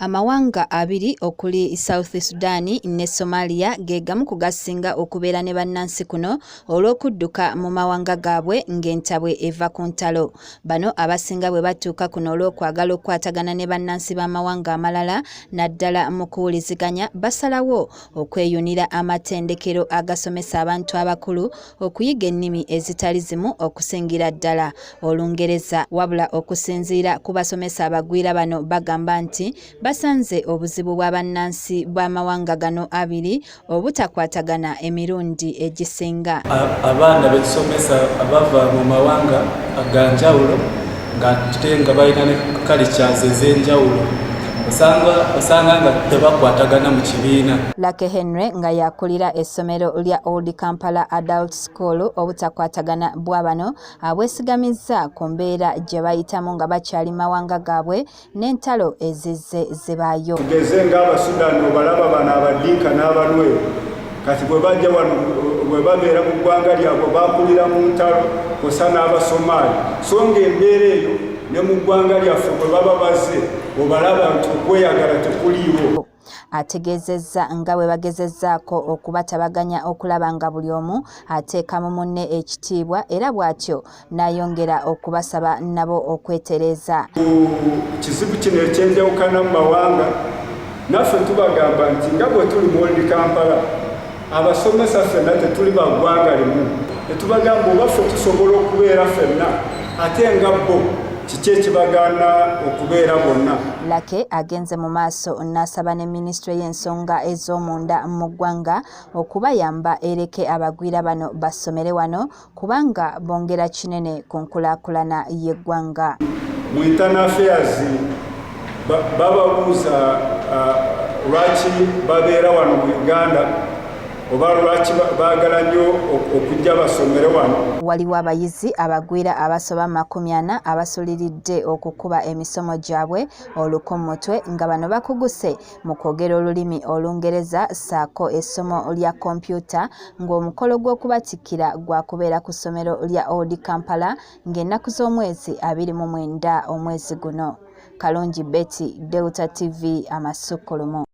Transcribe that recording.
Amawanga abiri okuli South Sudan ne Somalia gegamu kugasinga okubeera ne bannansi kuno olw'okudduka mu mawanga gaabwe ng'entabwe eva ku ntalo. Bano abasinga bwe batuuka kuno olw'okwagala okukwatagana ne bannansi b'amawanga amalala naddala mu kuwuliziganya basalawo okweyunira amatendekero agasomesa abantu abakulu okuyiga ennimi ezitali zimu okusingira ddala Olungereza, wabula okusinziira ku basomesa abagwira bano bagamba nti basanze obuzibu bw'abannansi b'amawanga gano abiri obutakwatagana emirundi egisinga. Abaana betusomesa abava mu mawanga aganjawulo nga balina ne cultures ez'enjawulo osanga nga tebakwatagana mu kibiina. Lake Henry nga yakulira essomero lya Old Kampala Adult School obutakwatagana bwa bano abwesigamizza ku mbeera gye bayitamu nga bakyali mawanga gaabwe n'entalo ezizze zibaayo. Tugeze ng'Abasudani obalaba bano abadinka n'abalweru kati bwe bajja wano bwe babeera mu ggwanga lyabwe bakulira mu ntalo kosa n'Abasomaali so ng'embeera eyo ne mu ggwanga lyaffe bwe baba bazze obalaba nti okweyagala tekuliiwo. Ategeezezza nga bwe bagezezzaako okubatabaganya okulaba nga buli omu ateeka mu munne ekitiibwa era bw'atyo n'ayongera okubasaba nabo okwetereeza. Kizibu kino ekyenjawukana mu mawanga naffe tubagamba nti nga bwe tuli mu Old Kampala abasomesa ffenna tetuli baggwanga limu. Tetubagamba oba ffe tusobola okubeera ffenna ate nga bo kiki ekibagaana okubeera bonna. Lake agenze mu maaso n'asaba ne minisitule y'ensonga ez'omunda mu ggwanga okubayamba ereke abagwira bano basomere wano kubanga bongera kinene ku nkulaakulana y'eggwanga. Mu internal affairs bababuuza lwaki babeera wano mu Uganda oba lwaki baagala nnyo okujja basomere wano. Waliwo abayizi abagwira abasoba 40 abasuliridde okukuba emisomo gyabwe olukummutwe nga bano bakuguse mu kwogera olulimi Olungereza ssaako essomo lya kompyuta ng'omukolo gw'okubatikkira gwakubeera ku ssomero lya Old Kampala ng'ennaku z'omwezi 29 omwezi guno. Kalungi Betty, Delta TV, Amasukkulumu.